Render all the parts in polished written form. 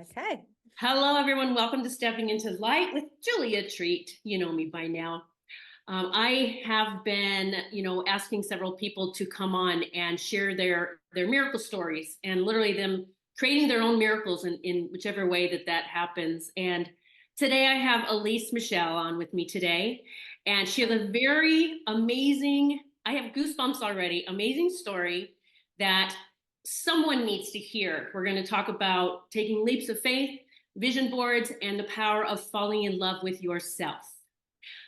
Okay. Hello, everyone. Welcome to Stepping into Light with Julia Treat. You know me by now. I have been, asking several people to come on and share their miracle stories and literally them creating their own miracles in whichever way that happens. And today I have Alyse Michele on with me today, and she has a very amazing. I have goosebumps already. Amazing story that someone needs to hear. We're going to talk about taking leaps of faith, vision boards, and the power of falling in love with yourself.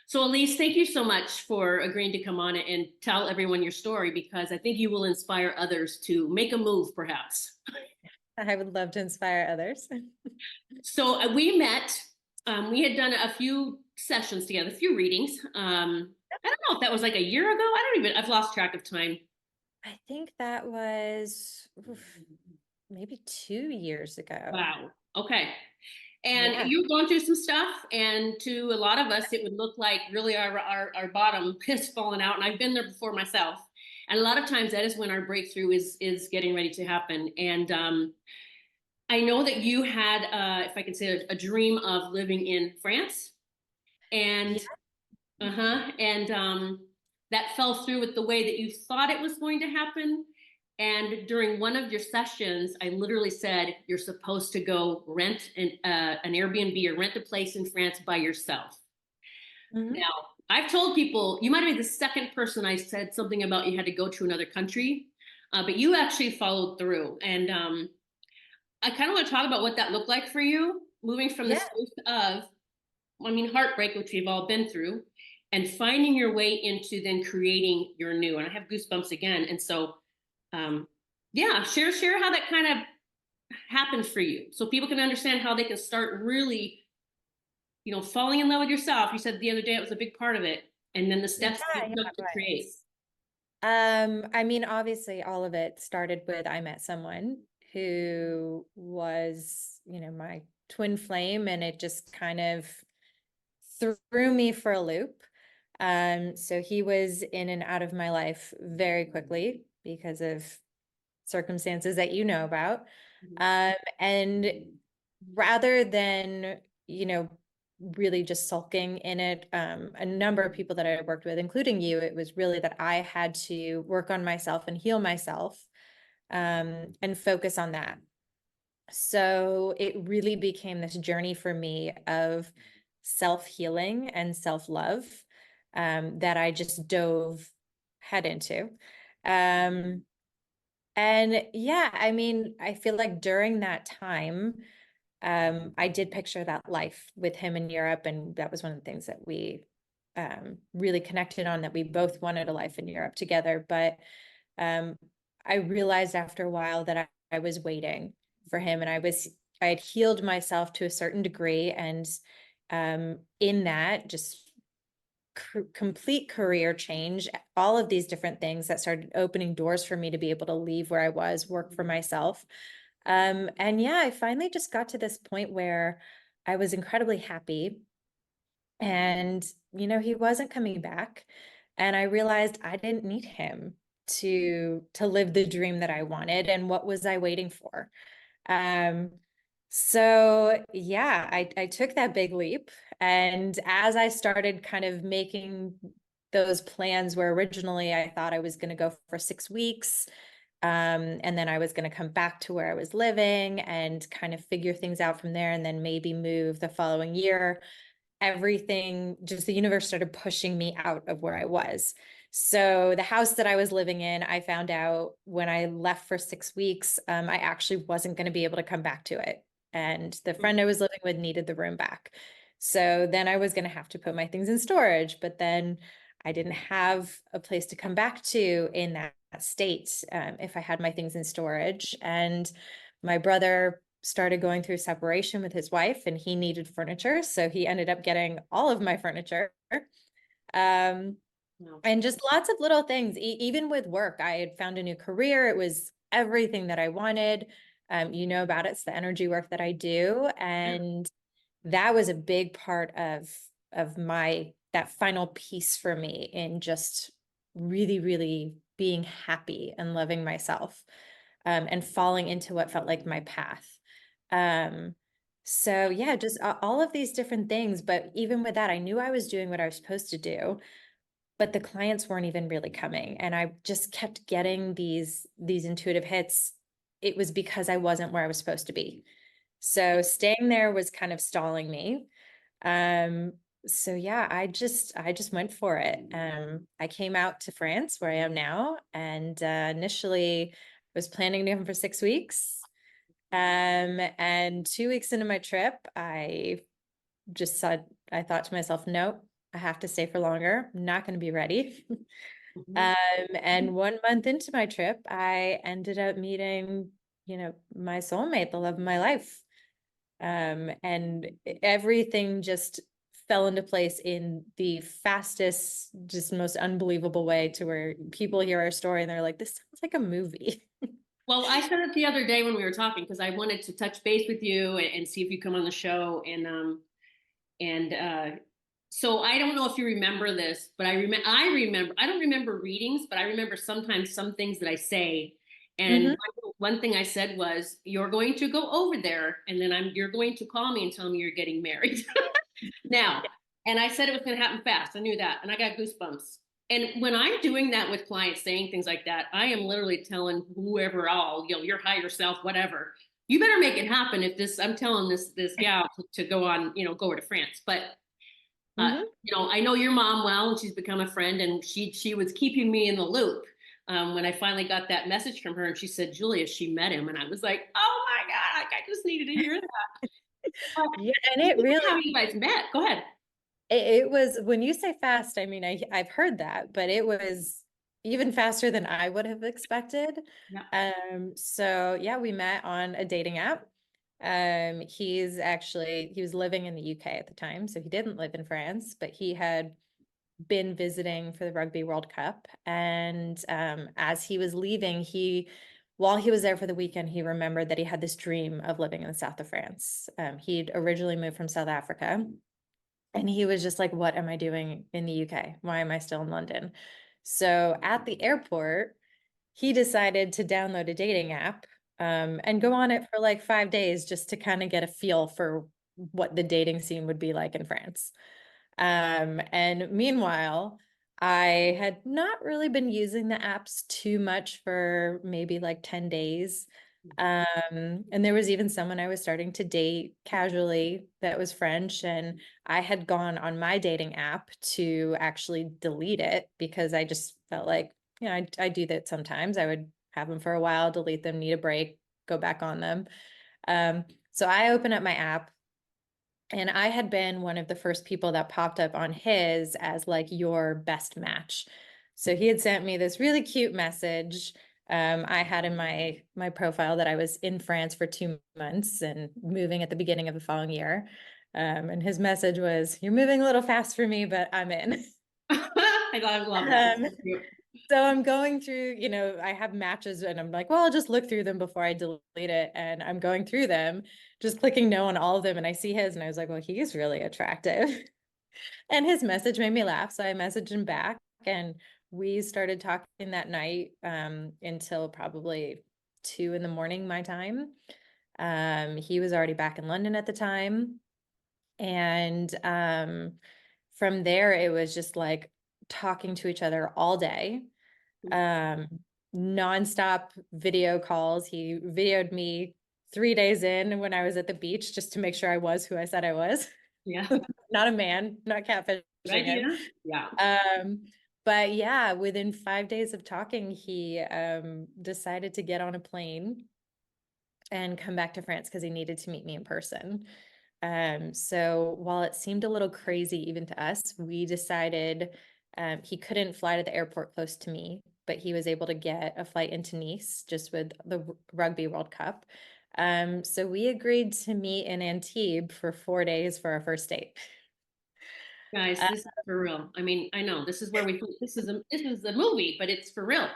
So, Alyse, thank you so much for agreeing to come on and tell everyone your story, because I think you will inspire others to make a move, perhaps. I would love to inspire others. So, we met, we had done a few sessions together, a few readings. I don't know if that was like a year ago. I've lost track of time. I think that was maybe 2 years ago. Wow. Okay. And Yeah. you've gone through some stuff, and to a lot of us, it would look like really our bottom has fallen out. And I've been there before myself. And a lot of times that is when our breakthrough is getting ready to happen. And I know that you had, if I can say, a dream of living in France, and Yeah. that fell through with the way that you thought it was going to happen. And during one of your sessions, I literally said, you're supposed to go rent an Airbnb or rent a place in France by yourself. Mhm. Now, I've told people, you might be the second person I said something about you had to go to another country, but you actually followed through. And I kind of want to talk about what that looked like for you, moving from the Yeah. space of, heartbreak, which we've all been through, and finding your way into then creating your new. And I have goosebumps again. And so, um, yeah, share how that kind of happened for you, so people can understand how they can start really, falling in love with yourself. You said the other day it was a big part of it, and then the Yeah, steps you yeah, took it to create. was. I mean, obviously all of it started with I met someone who was, my twin flame, and it just kind of threw me for a loop. So he was in and out of my life very quickly because of circumstances that you know about. And rather than, you know, really just sulking in it, a number of people that I worked with, including you, it was really that I had to work on myself and heal myself, and focus on that. So it really became this journey for me of self-healing and self-love, that I just dove head into. Um, and yeah, I mean, I feel like during that time, I did picture that life with him in Europe, and that was one of the things that we really connected on, that we both wanted a life in Europe together. But um, I realized after a while that I was waiting for him, and I had healed myself to a certain degree, and in that, just complete career change, all of these different things that started opening doors for me to be able to leave where I was, work for myself. And yeah, I finally just got to this point where I was incredibly happy, and, he wasn't coming back. And I realized I didn't need him to live the dream that I wanted. And what was I waiting for? Um, so yeah, I took that big leap. And as I started kind of making those plans, where originally I thought I was going to go for 6 weeks, and then I was going to come back to where I was living and kind of figure things out from there, and then maybe move the following year. Everything, just the universe started pushing me out of where I was. So the house that I was living in, I found out when I left for 6 weeks, I actually wasn't going to be able to come back to it. And the friend I was living with needed the room back. So then I was going to have to put my things in storage, but then I didn't have a place to come back to in that state, if I had my things in storage. And my brother started going through separation with his wife, and he needed furniture. So he ended up getting all of my furniture. Um, No. and just lots of little things. Even with work, I had found a new career. It was everything that I wanted. You know about it. It's the energy work that I do. Yeah. And that was a big part of that final piece for me in just really, really being happy and loving myself, and falling into what felt like my path. So yeah, just all of these different things. But even with that, I knew I was doing what I was supposed to do, but the clients weren't even really coming. And I just kept getting these intuitive hits. It was because I wasn't where I was supposed to be. So staying there was kind of stalling me. Um, so yeah, I just went for it. I came out to France where I am now, and initially was planning to come for 6 weeks. And 2 weeks into my trip, I thought to myself, nope, I have to stay for longer. I'm not going to be ready. Mhm. And 1 month into my trip, I ended up meeting, my soulmate, the love of my life. And everything just fell into place in the fastest, just most unbelievable way, to where people hear our story and they're like, this sounds like a movie. Well, I said it the other day when we were talking because I wanted to touch base with you and see if you come on the show. And so I don't know if you remember this, but I remember I don't remember readings, but I remember sometimes some things that I say. And Hmm. one thing I said was, "You're going to go over there, and then you're going to call me and tell me you're getting married." Now, and I said it was going to happen fast. I knew that, and I got goosebumps. And when I'm doing that with clients, saying things like that, I am literally telling whoever, all your higher self, whatever, you better make it happen. If this, I'm telling this gal to go on, go over to France. But Hmm. I know your mom well, and she's become a friend, and she was keeping me in the loop. When I finally got that message from her, and she said, Julia, she met him, and I was like, oh my god, like I just needed to hear that. But Yeah, and you it really, how you guys met? Go ahead. it was, when you say fast, I mean, I've heard that, but it was even faster than I would have expected. Yeah. So yeah, we met on a dating app. He was living in the UK at the time, so he didn't live in France, but he had been visiting for the Rugby World Cup. And as he was leaving, while he was there for the weekend, he remembered that he had this dream of living in the south of France. He'd originally moved from South Africa, and he was just like, what am I doing in the UK? Why am I still in London? So at the airport, he decided to download a dating app, and go on it for like 5 days, just to kind of get a feel for what the dating scene would be like in France. And meanwhile, I had not really been using the apps too much for maybe like 10 days. And there was even someone I was starting to date casually that was French, and I had gone on my dating app to actually delete it because I just felt like, I do that sometimes. I would have them for a while, delete them, need a break, go back on them. So I open up my app, and I had been one of the first people that popped up on his as like your best match. So he had sent me this really cute message. I had in my profile that I was in France for 2 months and moving at the beginning of the following year. And his message was, "You're moving a little fast for me, but I'm in." I love that. Um, so I'm going through, I have matches, and I'm like, well, I'll just look through them before I delete it. And I'm going through them, just clicking no on all of them. And I see his, and I was like, well, he's really attractive. And his message made me laugh. So I messaged him back, and we started talking that night, until probably 2 in the morning, my time. He was already back in London at the time. And from there, it was just like talking to each other all day, um, nonstop video calls. He videoed me 3 days in when I was at the beach, just to make sure I was who I said I was. Yeah. Not a man, not catfishing Good him. idea. Yeah. Um, but yeah, within 5 days of talking, he decided to get on a plane and come back to France because he needed to meet me in person. So while it seemed a little crazy even to us, we decided, he couldn't fly to the airport close to me, but he was able to get a flight into Nice just with the Rugby World Cup. So we agreed to meet in Antibes for 4 days for our first date. Guys, this is for real. I mean, I know this is where we this is a movie, but it's for real.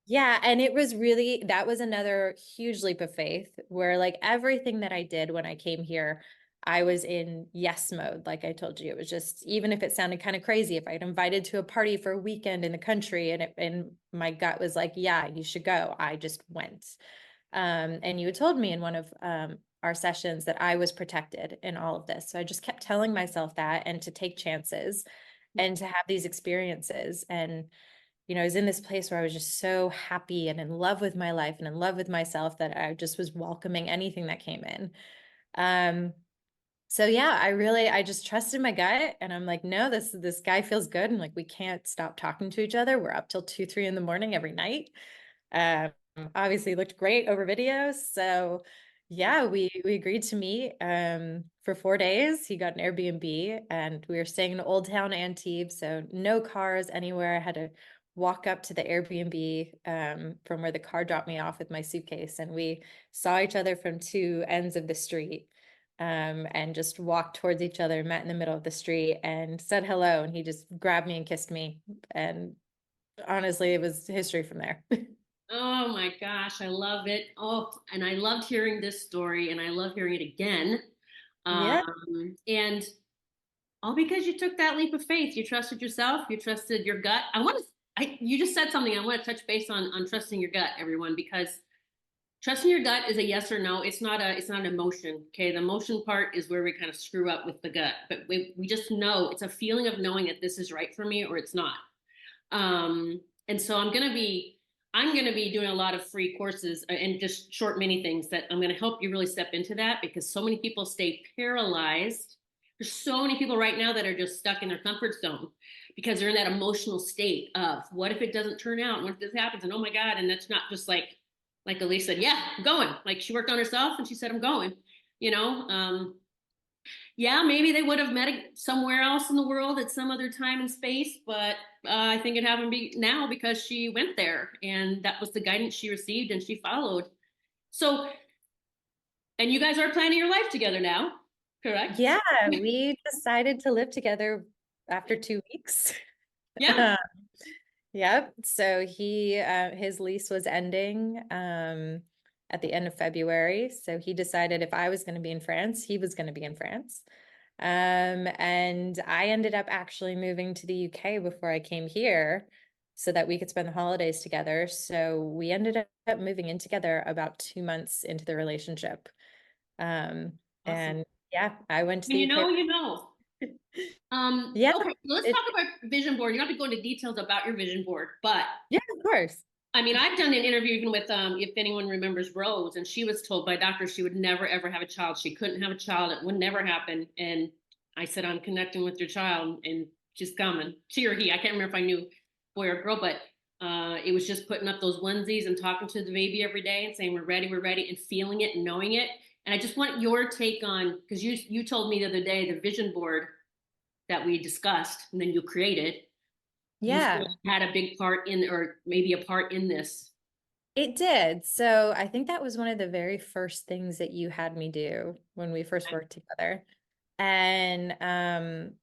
Yeah, and it was really, that was another huge leap of faith, where like everything that I did when I came here, I was in yes mode. Like I told you, it was just, even if it sounded kind of crazy, if I got invited to a party for a weekend in the country, and my gut was like, yeah, you should go, I just went. And you had told me in one of our sessions that I was protected in all of this. So I just kept telling myself that, and to take chances and to have these experiences. And, I was in this place where I was just so happy and in love with my life and in love with myself that I just was welcoming anything that came in. Um, so yeah, I just trusted my gut, and I'm like, no, this guy feels good. And like, we can't stop talking to each other. We're up till 2, 3 in the morning every night. Um, Obviously looked great over videos. So yeah, we agreed to meet for 4 days. He got an Airbnb, and we were staying in Old Town Antibes, so no cars anywhere. I had to walk up to the Airbnb from where the car dropped me off with my suitcase, and we saw each other from two ends of the street. And just walked towards each other, met in the middle of the street, and said hello. And he just grabbed me and kissed me. And honestly, it was history from there. Oh my gosh, I love it. Oh, and I loved hearing this story, and I love hearing it again. Yeah. And all because you took that leap of faith. You trusted yourself, you trusted your gut. You just said something. I want to touch base on trusting your gut, everyone, because trusting your gut is a yes or no. It's not an emotion. Okay. The emotion part is where we kind of screw up with the gut, but we just know it's a feeling of knowing that this is right for me or it's not. And so I'm going to be doing a lot of free courses and just short mini things that I'm going to help you really step into that, because so many people stay paralyzed. There's so many people right now that are just stuck in their comfort zone because they're in that emotional state of what if it doesn't turn out? What if this happens? And oh my God. And that's not just like Alyse said, yeah, I'm going. Like she worked on herself and she said, I'm going, you know, yeah, maybe they would have met somewhere else in the world at some other time and space, but I think it happened now because she went there and that was the guidance she received and she followed. So, and you guys are planning your life together now, correct? Yeah, we decided to live together after 2 weeks. Yeah. Yep. So his lease was ending at the end of February. So he decided if I was going to be in France, he was going to be in France. And I ended up actually moving to the UK before I came here so that we could spend the holidays together. So we ended up moving in together about 2 months into the relationship. Awesome. And yeah, I went to When the you UK. know, you know. Yeah, Okay, so let's it, talk about vision board. You're not going to go into details about your vision board, but yeah, of course. I mean, I've done an interview even with, if anyone remembers Rose, and she was told by doctors she would never ever have a child. She couldn't have a child. It would never happen. And I said, I'm connecting with your child, and she's coming. She or he, I can't remember if I knew boy or girl, but it was just putting up those onesies and talking to the baby every day and saying, we're ready, and feeling it and knowing it. And I just want your take on, because you told me the other day the vision board that we discussed and then you created, you Yeah, had a big part in, or maybe a part in this. it did. So I think that was one of the very first things that you had me do when we first worked together. And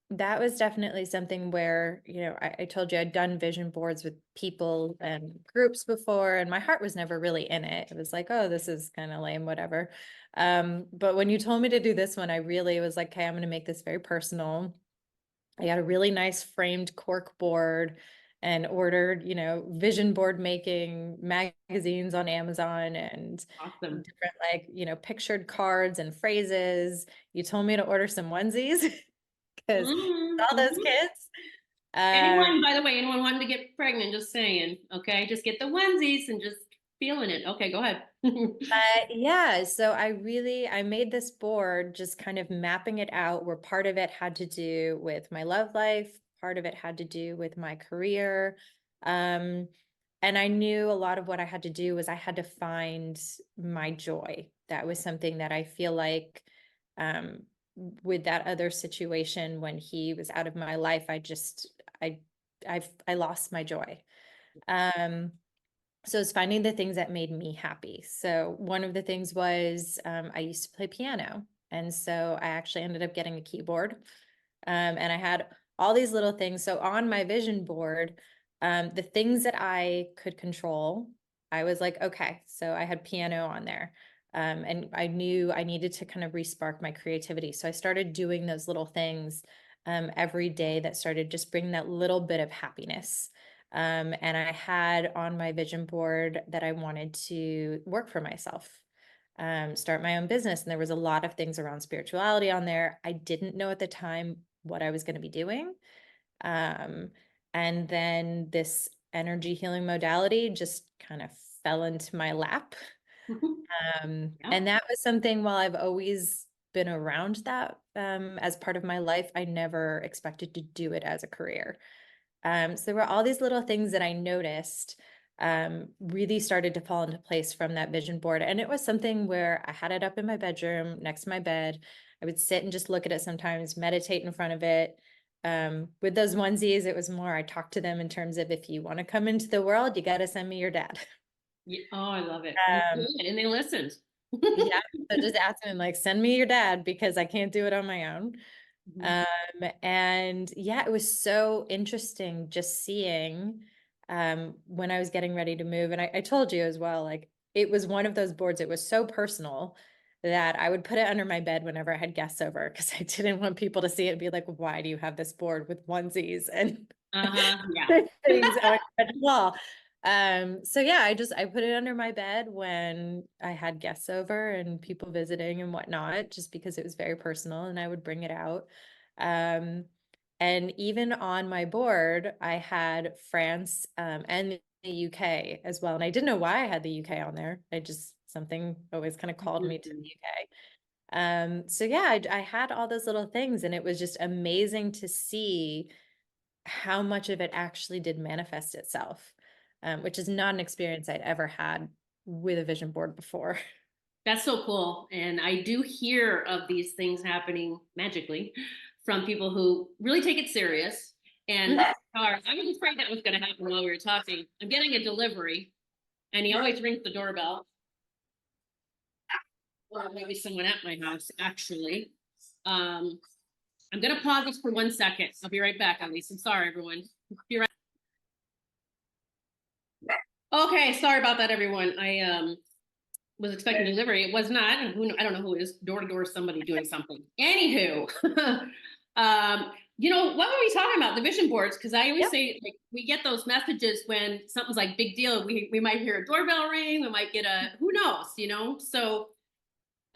that was definitely something where, I told you I'd done vision boards with people and groups before, and my heart was never really in it. It was like, oh, this is kind of lame, whatever. But when you told me to do this one, I really was like, okay, I'm going to make this very personal. I got a really nice framed cork board and ordered, vision board making magazines on Amazon and Awesome. different pictured cards and phrases. You told me to order some onesies because all those Mm-hmm. kids. Um, Anyone, by the way, anyone wanting to get pregnant, just saying, okay, just get the onesies and just feeling it. Okay, go ahead. Yeah, so I made this board just kind of mapping it out where part of it had to do with my love life, part of it had to do with my career. Um, and I knew a lot of what I had to do was I had to find my joy. That was something that I feel like um, with that other situation when he was out of my life, I I lost my joy. Um, so it's finding the things that made me happy. So one of the things was I used to play piano. And so I actually ended up getting a keyboard. And I had all these little things. So on my vision board, the things that I could control, I was like, okay, so I had piano on there. And I knew I needed to kind of respark my creativity. So I started doing those little things every day that started just bringing that little bit of happiness. And I had on my vision board that I wanted to work for myself. start my own business. And there was a lot of things around spirituality on there. I didn't know at the time what I was going to be doing. And then this energy healing modality just kind of fell into my lap. Yeah. And that was something, while I've always been around that as part of my life, I never expected to do it as a career. So there were all these little things that I noticed really started to fall into place from that vision board. And it was something where I had it up in my bedroom next to my bed. I would sit and just look at it sometimes, meditate in front of it. With those onesies, it was more I talked to them in terms of, if you want to come into the world, you got to send me your dad. Yeah. Oh, I love it. And you did, and they listened. Yeah. So just ask them, like, send me your dad because I can't do it on my own. Mhm. And yeah, it was so interesting just seeing when I was getting ready to move. And I told you as well, like, it was one of those boards, it was so personal that I would put it under my bed whenever I had guests over, because I didn't want people to see it and be like, why do you have this board with onesies and Uh-huh. Yeah. things on the wall? So yeah, I put it under my bed when I had guests over and people visiting and whatnot, just because it was very personal, and I would bring it out. Um, and even on my board, I had France, and the UK as well. And I didn't know why I had the UK on there. Something always kind of called me to the Mhm. UK. So yeah, I had all those little things, and it was just amazing to see how much of it actually did manifest itself, which is not an experience I'd ever had with a vision board before. That's so cool. And I do hear of these things happening magically from people who really take it serious and are. I was afraid that was going to happen while we were talking. I'm getting a delivery, and he always rings the doorbell. Or maybe someone at my house, actually. Um, I'm going to pause this for 1 second. I'll be right back, Alyse. I'm sorry, everyone. Be right. Okay, sorry about that, everyone. I was expecting delivery. It was not. I don't know who it is. Door to door, somebody doing something. Anywho, what were we talking about? The vision boards, because I always Yep. say, like, we get those messages when something's like big deal. We might hear a doorbell ring. We might get a who knows.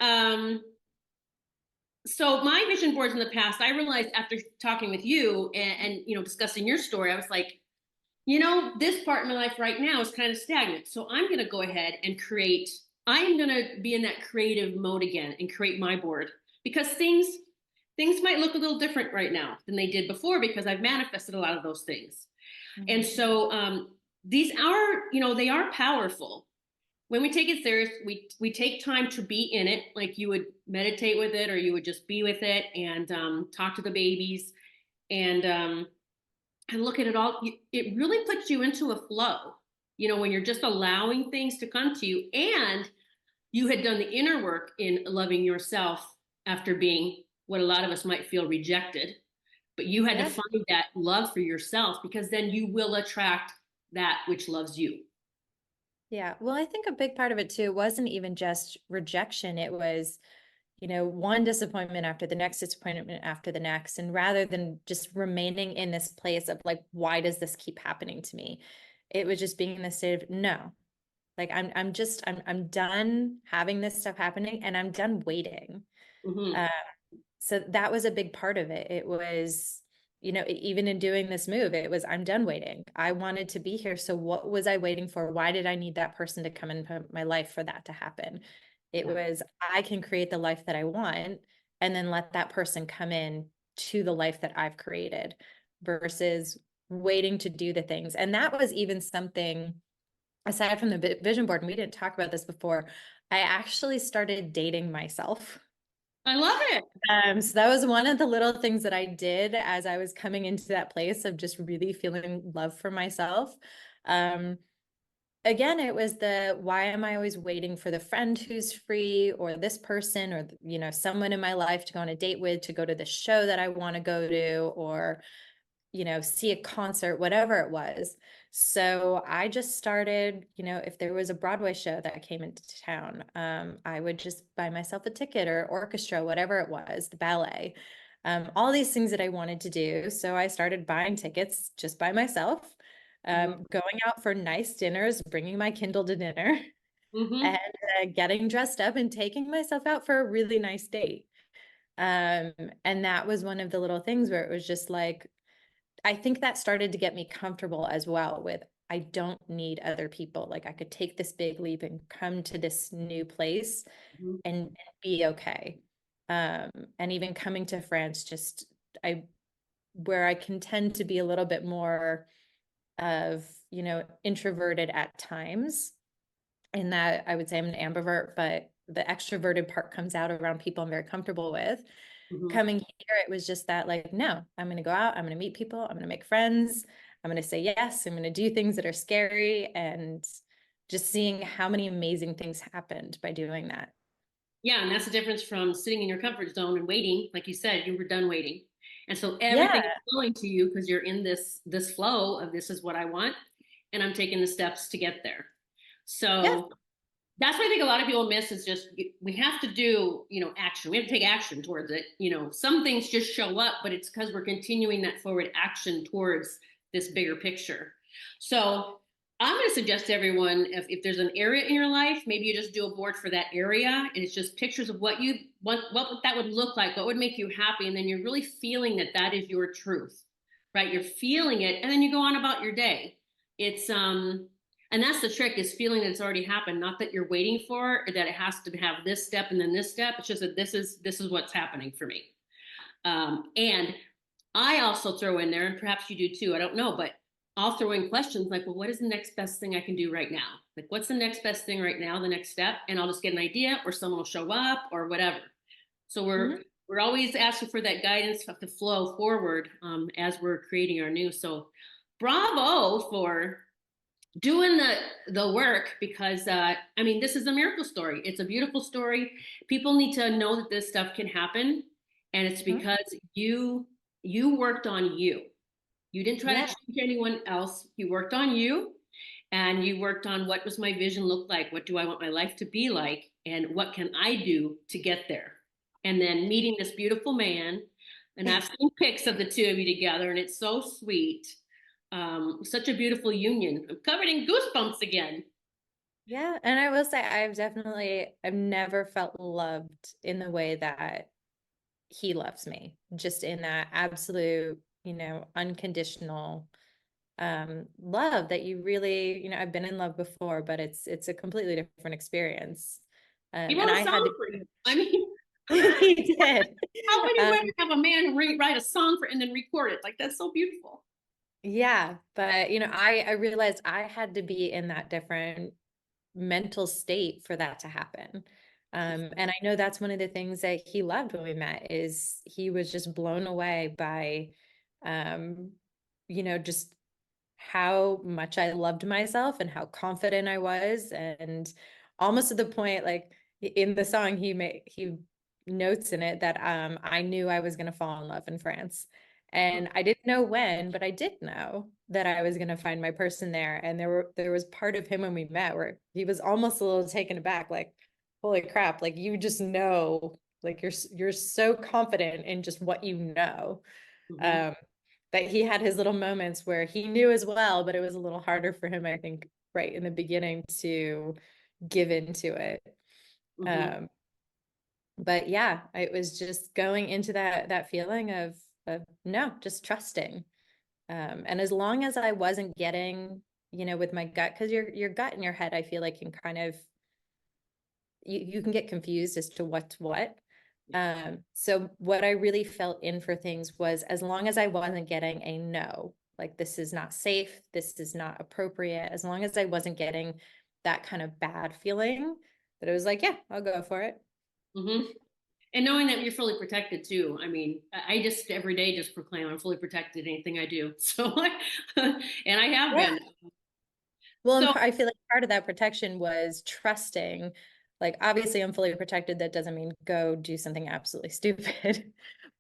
Um, so my vision boards in the past, I realized after talking with you and discussing your story, I was like, this part of my life right now is kind of stagnant. So I'm going to go ahead and I'm going to be in that creative mode again and create my board, because things might look a little different right now than they did before, because I've manifested a lot of those things. And Mhm. so these are, they are powerful. When we take it serious, we take time to be in it, like you would meditate with it, or you would just be with it and talk to the babies and look at it all. It really puts you into a flow, when you're just allowing things to come to you, and you had done the inner work in loving yourself after being what a lot of us might feel rejected. But you had to Yeah. find that love for yourself, because then you will attract that which loves you. Yeah. Well, I think a big part of it too wasn't even just rejection. It was, one disappointment after the next disappointment after the next. And rather than just remaining in this place of like, why does this keep happening to me? It was just being in the state of no, like I'm done having this stuff happening, and I'm done waiting. Mm-hmm. Uh, so that was a big part of it. It was, even in doing this move, it was, I'm done waiting. I wanted to be here. So what was I waiting for? Why did I need that person to come into my life for that to happen? It Yeah. was, I can create the life that I want, and then let that person come in to the life that I've created, versus waiting to do the things. And that was even something aside from the vision board, and we didn't talk about this before, I actually started dating myself. I love it. So that was one of the little things that I did as I was coming into that place of just really feeling love for myself. Um, Again, it was why am I always waiting for the friend who's free, or this person, or, someone in my life to go on a date with, to go to the show that I want to go to, or see a concert, whatever it was. So I just started, if there was a Broadway show that came into town, I would just buy myself a ticket, or orchestra, whatever it was, the ballet, all these things that I wanted to do. So I started buying tickets just by myself, Mm-hmm. going out for nice dinners, bringing my Kindle to dinner, and Mm-hmm. getting dressed up and taking myself out for a really nice date. Um, and that was one of the little things where it was just like, I think that started to get me comfortable as well with, I don't need other people. Like I could take this big leap and come to this new place Mhm. and be okay. And even coming to France, just I where I can tend to be a little bit more of, introverted at times. And that I would say I'm an ambivert, but the extroverted part comes out around people I'm very comfortable with. Mhm. Coming here, it was just that like, no, I'm going to go out, I'm going to meet people, I'm going to make friends, I'm going to say yes, I'm going to do things that are scary, and just seeing how many amazing things happened by doing that. Yeah, and that's the difference from sitting in your comfort zone and waiting. Like you said, you were done waiting. And so everything Yeah. is flowing to you because you're in this flow of this is what I want, and I'm taking the steps to get there. Yes. So that's what I think a lot of people miss is just we have to do, action. We have to take action towards it. Some things just show up, but it's because we're continuing that forward action towards this bigger picture. So I'm going to suggest to everyone if there's an area in your life, maybe you just do a board for that area and it's just pictures of what you want, what that would look like, what would make you happy. And then you're really feeling that that is your truth, right? You're feeling it. And then you go on about your day. It's, and that's the trick is feeling that it's already happened, not that you're waiting for or that it has to have this step and then this step. It's just that this is what's happening for me. And I also throw in there, and perhaps you do too, I don't know, but I'll throw in questions like, well, what is the next best thing I can do right now? Like, what's the next best thing right now, the next step? And I'll just get an idea or someone will show up or whatever. So we're Mhm. we're always asking for that guidance to flow forward as we're creating our new. So bravo for doing the work because I mean this is a miracle story. It's a beautiful story. People need to know that this stuff can happen, and it's Mhm. because you worked on you. You didn't try to Yeah. change anyone else. You worked on you, and you worked on what does my vision look like? What do I want my life to be like? And what can I do to get there? And then meeting this beautiful man, and I've seen pics of the two of you together, and it's so sweet. Such a beautiful union. I'm covered in goosebumps again. Yeah. And I will say I've never felt loved in the way that he loves me, just in that absolute, unconditional love that you really, I've been in love before, but it's a completely different experience. He And wrote a I had song to for you. I mean, he did. how many Um, women have a man write a song for and then record it? Like that's so beautiful. yeah, but I realized I had to be in that different mental state for that to happen. And I know that's one of the things that he loved when we met is he was just blown away by, um, just how much I loved myself and how confident I was. And almost to the point, like in the song, he notes in it that I knew I was going to fall in love in France. And I didn't know when, but I did know that I was going to find my person there. And there was part of him when we met where he was almost a little taken aback, like, holy crap, like you just know, like you're so confident in just what you know. Mm-hmm. Um, that he had his little moments where he knew as well, but it was a little harder for him, I think, right in the beginning to give into it. Mm-hmm. Um, but yeah, it was just going into that feeling of no, just trusting. And as long as I wasn't getting, with my gut, because your gut in your head, I feel like can kind of you can get confused as to what's what. So what I really felt in for things was as long as I wasn't getting a no, like this is not safe, this is not appropriate, as long as I wasn't getting that kind of bad feeling, that it was like, yeah, I'll go for it. Mm-hmm. And knowing that you're fully protected too. I mean, I just every day just proclaim I'm fully protected in anything I do. So, and I have Yeah. been. Well, and So, I feel like part of that protection was trusting. Like, obviously, I'm fully protected. That doesn't mean go do something absolutely stupid. yeah.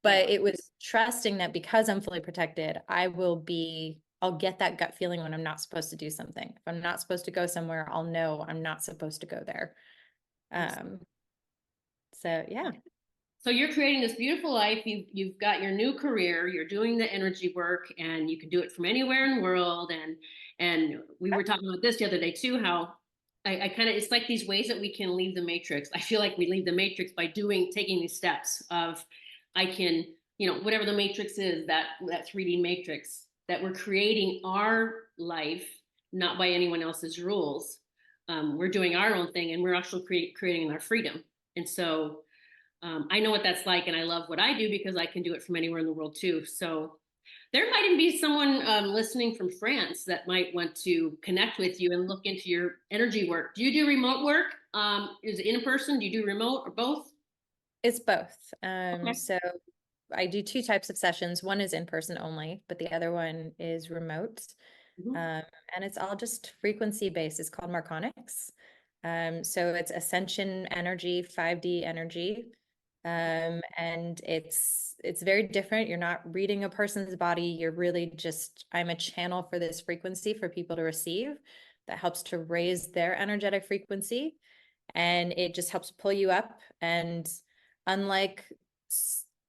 But it was trusting that because I'm fully protected, I'll get that gut feeling when I'm not supposed to do something. If I'm not supposed to go somewhere, I'll know I'm not supposed to go there. Um, so yeah. So you're creating this beautiful life. You've got your new career. You're doing the energy work, and you can do it from anywhere in the world. And we were talking about this the other day too. How I kind of, it's like these ways that we can leave the matrix. I feel like we leave the matrix by taking these steps of, I can, whatever the matrix is, that 3D matrix, that we're creating our life, not by anyone else's rules. We're doing our own thing, and we're actually creating our freedom. And so I know what that's like, and I love what I do because I can do it from anywhere in the world too. So there might even be someone listening from France that might want to connect with you and look into your energy work. Do you do remote work? Is it in person? Do you do remote or both? It's both. Okay. So I do two types of sessions. One is in person only, but the other one is remote. Mhm. Um, and it's all just frequency based. It's called Marconics. So it's ascension energy, 5D energy. And it's very different. You're not reading a person's body. You're really just, I'm a channel for this frequency for people to receive that helps to raise their energetic frequency. And it just helps pull you up. And unlike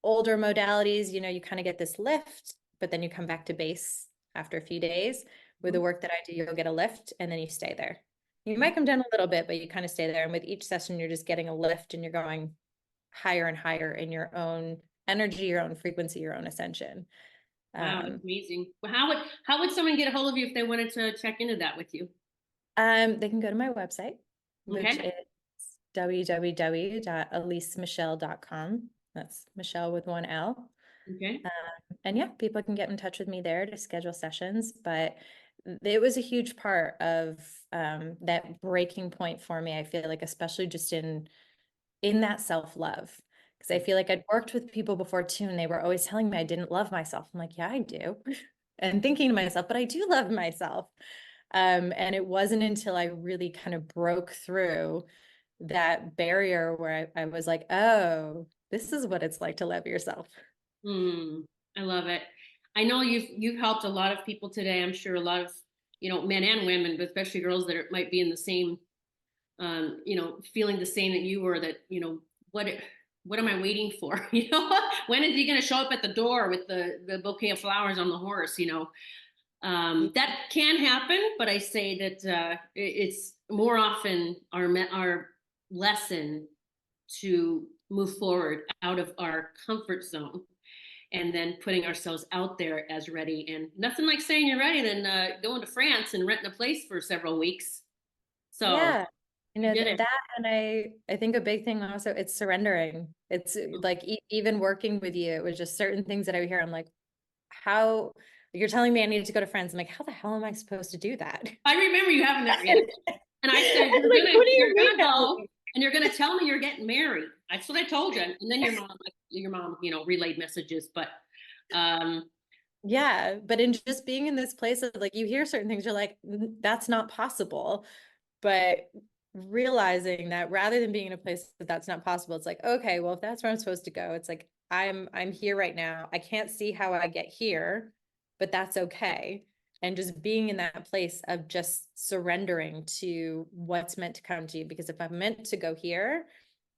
older modalities, you kind of get this lift, but then you come back to base after a few days. With the Mhm. work that I do, you'll get a lift and then you stay there. You might come down a little bit, but you kind of stay there. And with each session, you're just getting a lift and you're going higher and higher in your own energy, your own frequency, your own ascension. Wow, that's Um, amazing. Well, how would someone get a hold of you if they wanted to check into that with you? they can go to my website, which Okay. is www.alysemichele.com. That's Michelle with one L. Okay. And yeah, people can get in touch with me there to schedule sessions. But it was a huge part of that breaking point for me. I feel like, especially just in that self-love, because I feel like I'd worked with people before too, and they were always telling me I didn't love myself. I'm like, yeah, I do. And thinking to myself, but I do love myself. And it wasn't until I really kind of broke through that barrier where I was like, oh, this is what it's like to love yourself. Hmm. I love it. I know you've helped a lot of people today. I'm sure a lot of, men and women, but especially girls that might be in the same, feeling the same that you were, that, what what am I waiting for? When is he going to show up at the door with the bouquet of flowers on the horse? That can happen, but I say that it's more often our lesson to move forward out of our comfort zone, and then putting ourselves out there as ready. And nothing like saying you're ready, then going to France and renting a place for several weeks. So Yeah. you did it. That, and I think a big thing also, it's surrendering. It's like even working with you, it was just certain things that I would hear. I'm like, how you're telling me I need to go to France. I'm like, how the hell am I supposed to do that? I remember you having that reaction, Like, and I said, what do you're you mean gonna now? go, and you're gonna tell me you're getting married. That's what I told you. And then your mom, relayed messages, but um, Yeah, but in just being in this place of like, you hear certain things, you're like, That's not possible." But realizing that rather than being in a place that's not possible, it's like, okay, well, if that's where I'm supposed to go, it's like I'm here right now. I can't see how I get here, but that's okay. And just being in that place of just surrendering to what's meant to come to you. Because if I'm meant to go here,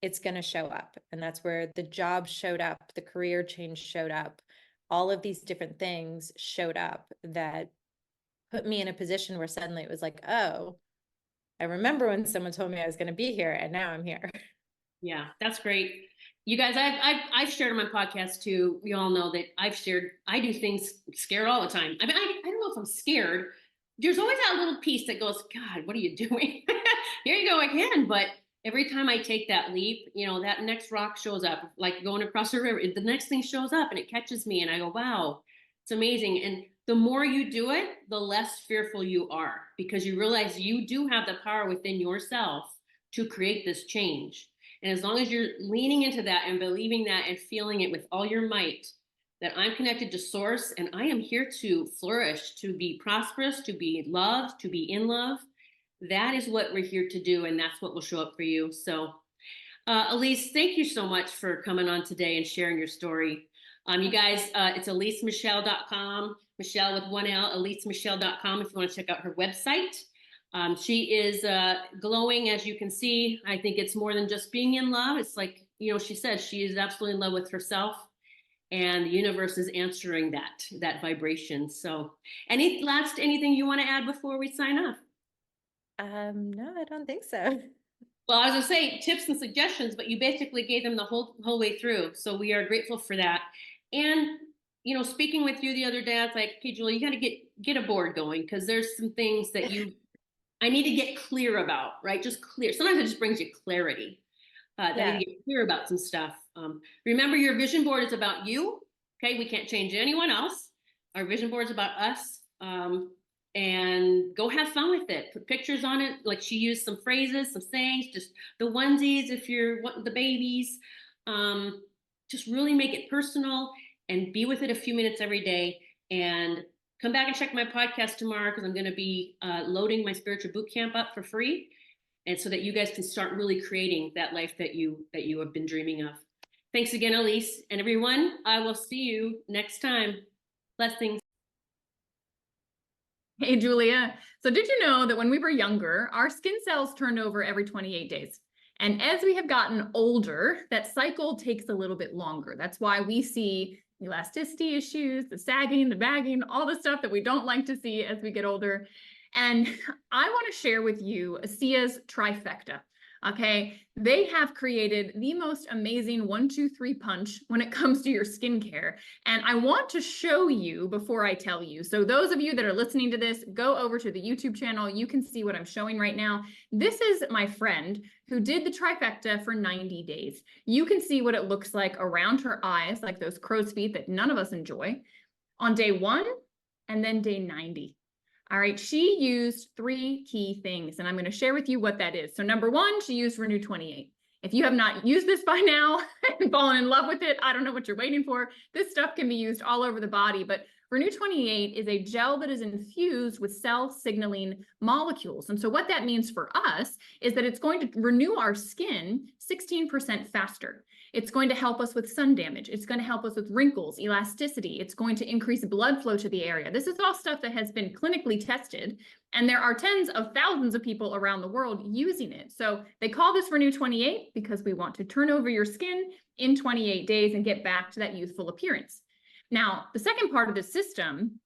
it's going to show up. And that's where the job showed up, the career change showed up, all of these different things showed up that put me in a position where suddenly it was like, oh, I remember when someone told me I was going to be here, and now I'm here. yeah, that's great. You guys, I've shared on my podcast too. We all know that I do things scared all the time. I mean, I don't know if I'm scared. There's always that little piece that goes, God, what are you doing? Here you go again. But every time I take that leap, that next rock shows up, like going across the river. The next thing shows up and it catches me, and I go, wow, it's amazing. And the more you do it, the less fearful you are, because you realize you do have the power within yourself to create this change. And as long as you're leaning into that and believing that and feeling it with all your might, that I'm connected to source and I am here to flourish, to be prosperous, to be loved, to be in love, that is what we're here to do. And that's what will show up for you. So, Alyse, thank you so much for coming on today and sharing your story. You guys, it's AlyseMichele.com, Michelle with one L, AlyseMichele.com if you want to check out her website. She is glowing, as you can see. I think it's more than just being in love. It's like, she said she is absolutely in love with herself, and the universe is answering that vibration. So, anything you want to add before we sign off? No, I don't think so. Well, I was gonna say tips and suggestions, but you basically gave them the whole way through. So we are grateful for that. And speaking with you the other day, I was like, okay, Julie, you got to get a board going because there's some things that I need to get clear about, right? Just clear. Sometimes it just brings you clarity. That I need Yeah. to get clear about some stuff. Remember, your vision board is about you. Okay, we can't change anyone else. Our vision board is about us. And go have fun with it. Put pictures on it. Like she used some phrases, some sayings, just the onesies if you're wanting the babies. Just really make it personal and be with it a few minutes every day. And come back and check my podcast tomorrow because I'm going to be loading my spiritual boot camp up for free. And so that you guys can start really creating that life that you have been dreaming of. Thanks again, Alyse. And everyone, I will see you next time. Blessings. Hey, Julia. So did you know that when we were younger, our skin cells turned over every 28 days? And as we have gotten older, that cycle takes a little bit longer. That's why we see elasticity issues, the sagging, the bagging, all the stuff that we don't like to see as we get older. And I want to share with you Asia's trifecta. Okay, they have created the most amazing 1-2-3 punch when it comes to your skincare. And I want to show you before I tell you. So those of you that are listening to this, go over to the YouTube channel. You can see what I'm showing right now. This is my friend who did the trifecta for 90 days. You can see what it looks like around her eyes, like those crow's feet that none of us enjoy, on day 1 and then day 90. All right, she used 3 key things, and I'm going to share with you what that is. So number 1, she used Renew 28. If you have not used this by now and fallen in love with it, I don't know what you're waiting for. This stuff can be used all over the body, but Renew 28 is a gel that is infused with cell signaling molecules. And so what that means for us is that it's going to renew our skin 16% faster. It's going to help us with sun damage. It's going to help us with wrinkles, elasticity. It's going to increase blood flow to the area. This is all stuff that has been clinically tested, and there are tens of thousands of people around the world using it. So they call this Renew 28 because we want to turn over your skin in 28 days and get back to that youthful appearance. Now, the second part of the system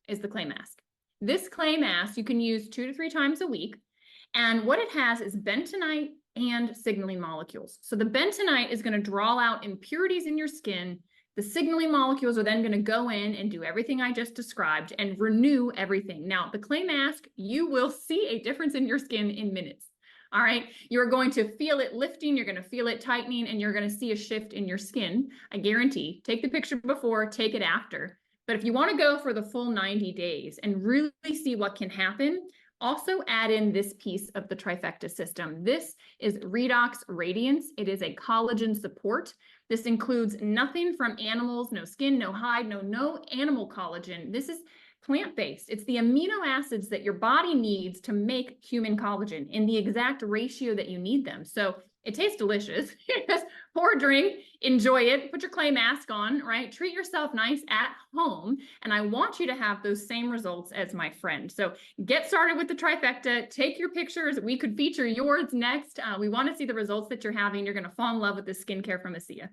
is the clay mask. This clay mask you can use 2 to 3 times a week, and what it has is bentonite and signaling molecules. So the bentonite is going to draw out impurities in your skin. The signaling molecules are then going to go in and do everything I just described and renew everything. Now, the clay mask, you will see a difference in your skin in minutes. All right, you're going to feel it lifting, you're going to feel it tightening, and you're going to see a shift in your skin. I guarantee. Take the picture before, take it after. But if you want to go for the full 90 days and really see what can happen, also add in this piece of the trifecta system. This is Redox Radiance. It is a collagen support. This includes nothing from animals, no skin, no hide, no animal collagen. This is plant-based. It's the amino acids that your body needs to make human collagen in the exact ratio that you need them. So it tastes delicious. Just pour a drink, enjoy it, put your clay mask on, right? Treat yourself nice at home. And I want you to have those same results as my friend. So get started with the trifecta, take your pictures. We could feature yours next. We want to see the results that you're having. You're going to fall in love with the skincare from Asia.